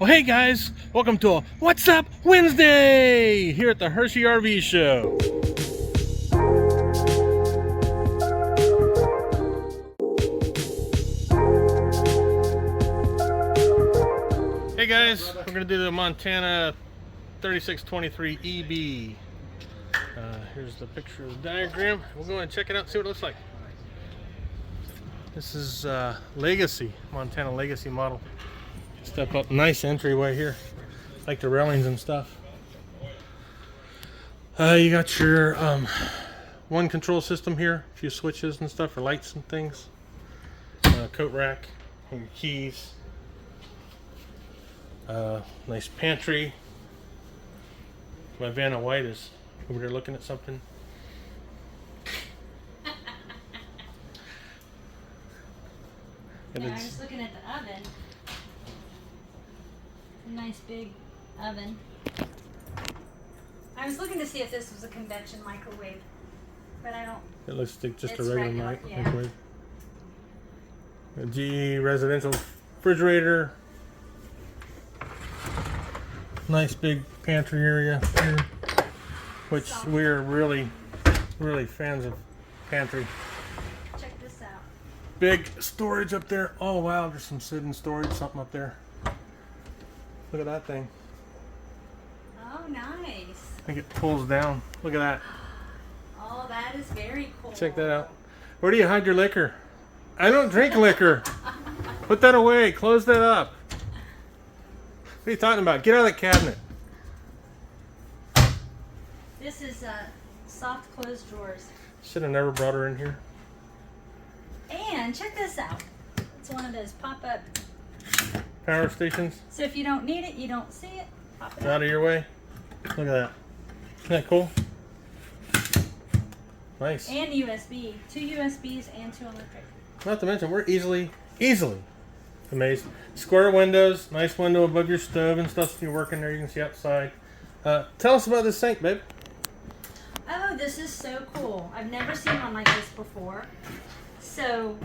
Well, hey guys, welcome to a What's Up Wednesday here at the Hershey RV Show. Hey guys, we're going to do the Montana 3623 EB. Here's the picture of the diagram. We'll go and check it out and see what it looks like. This is Legacy, Montana Legacy model. Step up, nice entryway here, like the railings and stuff. You got your one control system here, a few switches and stuff for lights and things. Coat rack and your keys. Nice pantry. My Vanna White is over there looking at something. Yeah, I'm just looking at the oven. Nice big oven. I was looking to see if this was a convection microwave, but I don't. It looks like just it's a regular yeah. microwave. A GE residential refrigerator. Nice big pantry area here, which we're really fans of pantry. Check this out. Big storage up there. Oh wow, there's some hidden storage, something up there. Look at that thing. Oh, nice. I think it pulls down. Look at that. Oh, that is very cool. Check that out. Where do you hide your liquor? I don't drink liquor. Put that away. Close that up. What are you talking about? Get out of the cabinet. This is soft closed drawers. Should have never brought her in here. And check this out. It's one of those pop-up Power stations. So if you don't need it, you don't see it, pop it Out of your way. Look at that. Isn't that cool? Nice. And USB. 2 USBs and 2 electric. Not to mention, we're easily amazed. Square windows, nice window above your stove and stuff. So you're working there, you can see outside. Tell us about this sink, babe. Oh, this is so cool. I've never seen one like this before. So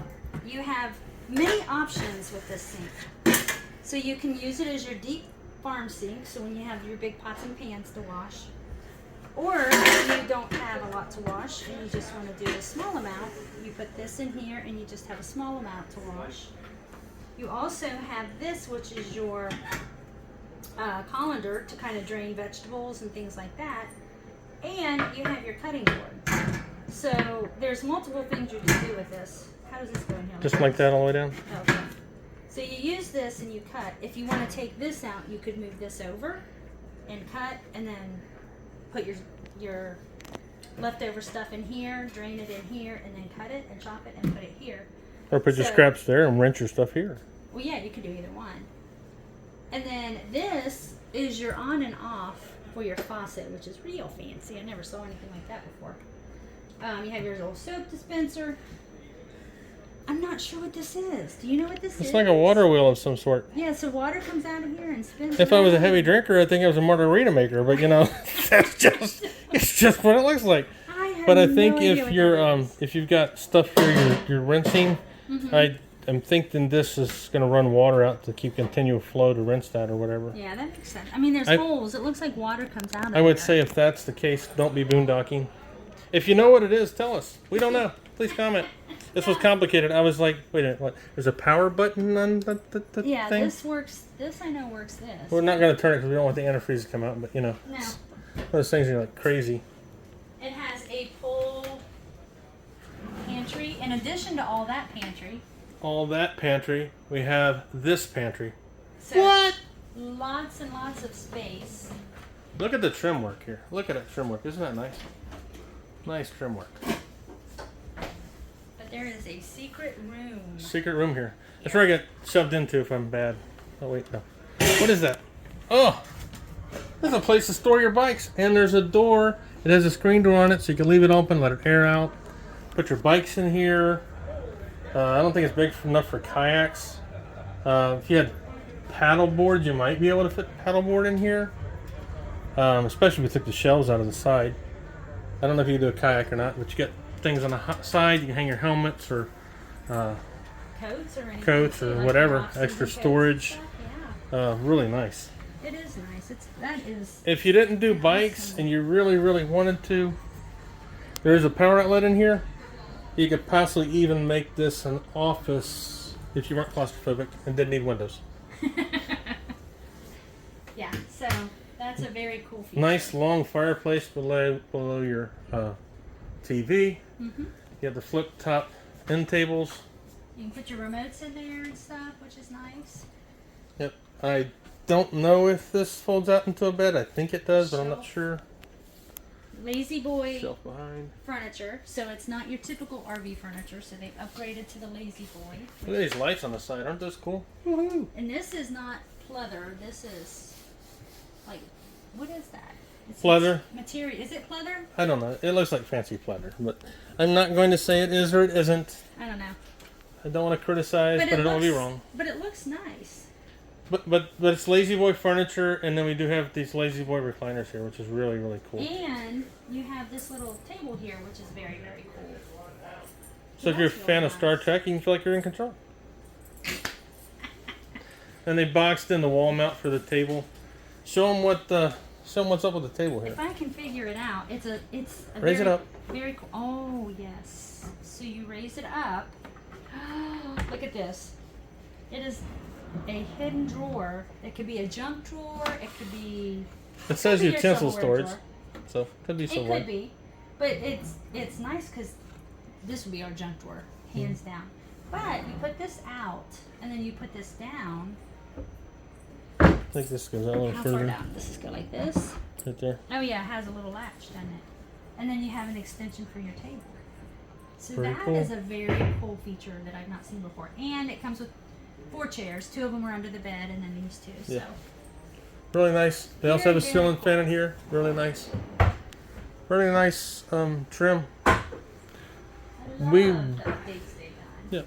you have many options with this sink. So you can use it as your deep farm sink, so when you have your big pots and pans to wash. Or if you don't have a lot to wash and you just want to do a small amount, you put this in here and you just have a small amount to wash. You also have this, which is your colander to kind of drain vegetables and things like that. And you have your cutting board. So there's multiple things you can do with this. How does this go in here? Just like that all the way down? Okay. So you use this and you cut. If you want to take this out, you could move this over and cut and then put your leftover stuff in here, drain it in here, and then cut it and chop it and put it here. Or put your scraps there and rinse your stuff here. Well, yeah, you could do either one. And then this is your on and off for your faucet, which is real fancy. I never saw anything like that before. You have your little soap dispenser. I'm not sure what this is. Do you know what this is? It's like a water wheel of some sort. Yeah, so water comes out of here and spins. If I was a heavy drinker, I'd think it was a margarita maker, but you know, it's just what it looks like. But I think if you're if you've got stuff here you're rinsing, I'm thinking this is going to run water out to keep continual flow to rinse that or whatever. Yeah, that makes sense. I mean, there's holes. It looks like water comes out of I would there. say if that's the case, don't be boondocking. If you know what it is, tell us. We don't know. Please comment. This was complicated. I was like, wait a minute, what? There's a power button on the thing? Yeah, this works. This I know works this. We're not going to turn it because we don't want the antifreeze to come out, but you know. No. Those things are like crazy. It has a pull pantry. In addition to all that pantry, We have this pantry. So What? Lots and lots of space. Look at the trim work here. Look at that trim work. Isn't that nice? Nice trim work. But there is a secret room. Secret room here. That's where I get shoved into if I'm bad. Oh, wait, no. What is that? Oh! There's a place to store your bikes. And there's a door. It has a screen door on it so you can leave it open, let it air out. Put your bikes in here. I don't think it's big enough for kayaks. If you had paddle boards, you might be able to fit paddle board in here. Especially if you took the shelves out of the side. I don't know if you can do a kayak or not, but you get things on the side. You can hang your helmets or coats or anything. coats or Like whatever, boxes extra and coats and storage. stuff, Really nice. It is nice. That is. If you didn't do bikes and you really, really wanted to, there's a power outlet in here. You could possibly even make this an office if you weren't claustrophobic and didn't need windows. Yeah, so that's a very cool feature. Nice long fireplace below your TV. Mm-hmm. You have the flip top end tables. You can put your remotes in there and stuff, which is nice. Yep. I don't know if this folds out into a bed. I think it does, but I'm not sure. Lazy Boy Shelf behind. furniture, so it's not your typical RV furniture, so they've upgraded to the Lazy Boy. Look at these lights on the side. Aren't those cool? Woohoo! And this is not pleather. This is like, what is that? It's Pleather. Material. Is it pleather? I don't know. It looks like fancy pleather, but I'm not going to say it is or it isn't. I don't know. I don't want to criticize, but I don't want to be wrong. But it looks nice. But it's Lazy Boy furniture, and then we do have these Lazy Boy recliners here, which is really, really cool. And you have this little table here, which is very, very cool. So if you're a fan of Star Trek, you can feel like you're in control. And they boxed in the wall mount for the table. Show them what's up with the table here. If I can figure it out, it's a Raise it up. Very cool. Oh yes. So you raise it up. Look at this. It is a hidden drawer. It could be a junk drawer. It could be. It says could be your utensil silverware storage, drawer. so could be It silverware. could be, but it's nice because this would be our junk drawer, hands down. But you put this out, and then you put this down. I think this goes out a little How far further. down? Does this go like this? Right there. Oh yeah, it has a little latch, doesn't it? And then you have an extension for your table. So Pretty that cool. is a very cool feature that I've not seen before. And it comes with 4 chairs. 2 of them are under the bed, and then these 2. So. Yeah. Really nice. They also have a Very, ceiling very fan in here. Really nice. Really nice trim. I love We- that big state behind. Yeah.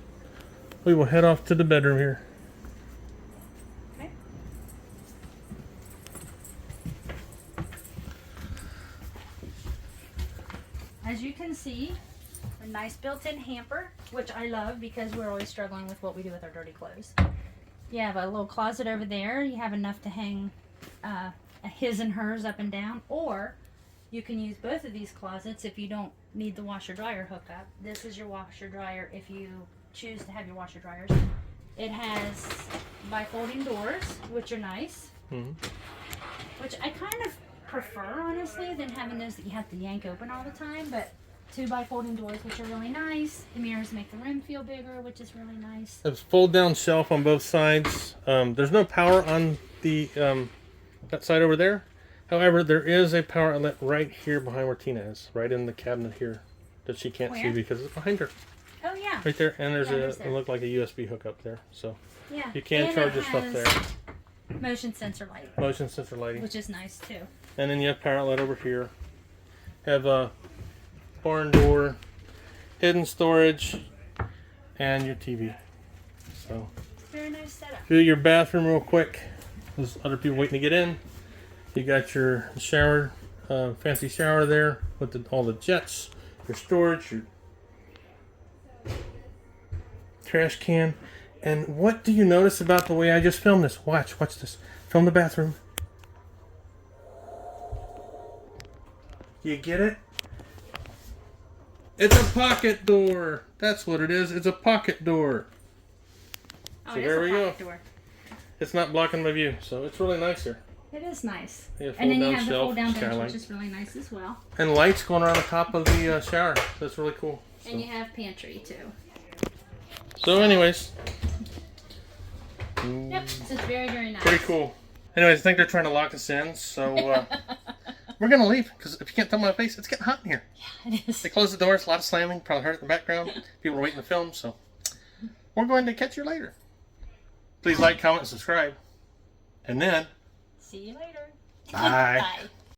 We will head off to the bedroom here. Okay. As you can see, a nice built-in hamper, which I love because we're always struggling with what we do with our dirty clothes. You have a little closet over there. You have enough to hang a his and hers up and down, or you can use both of these closets if you don't need the washer dryer hookup. This is your washer dryer if you choose to have your washer dryers. It has bifolding doors, which are nice, which I kind of prefer, honestly, than having those that you have to yank open all the time. But 2 bifolding doors, which are really nice. The mirrors make the room feel bigger, which is really nice. There's a fold-down shelf on both sides. There's no power on the that side over there. However, there is a power outlet right here behind where Tina is, right in the cabinet here, that she can't see Where? because it's behind her. Oh yeah. Right there, and there's Yeah, it looked like a USB hookup there, so Yeah. you can And charge it your stuff has there. Motion sensor light, Motion sensor lighting, which is nice too. and then you have power outlet over here. Have a barn door, hidden storage, and your TV. So Very nice setup. view your bathroom real quick. There's other people waiting to get in. You got your shower, fancy shower there with all the jets, your storage, your trash can. And what do you notice about the way I just filmed this? Watch this. Film the bathroom. You get it? It's a pocket door. That's what it is. It's a pocket door. Oh, So it is there a we pocket go. door. It's not blocking my view, so it's really nice here. It is nice. Yeah, And then you fold-down have the shelf, fold down bench, skylight. which is really nice as well. And lights going around the top of the shower. That's really cool. And you have pantry too. So anyways, Yep, so it's very, very nice. pretty cool. Anyways, I think they're trying to lock us in, so we're going to leave. Because if you can't tell my face, it's getting hot in here. Yeah, it is. They closed the doors, a lot of slamming, probably heard it in the background. People are waiting to film, so we're going to catch you later. Please like, comment, and subscribe. And then, See you later. bye. Bye.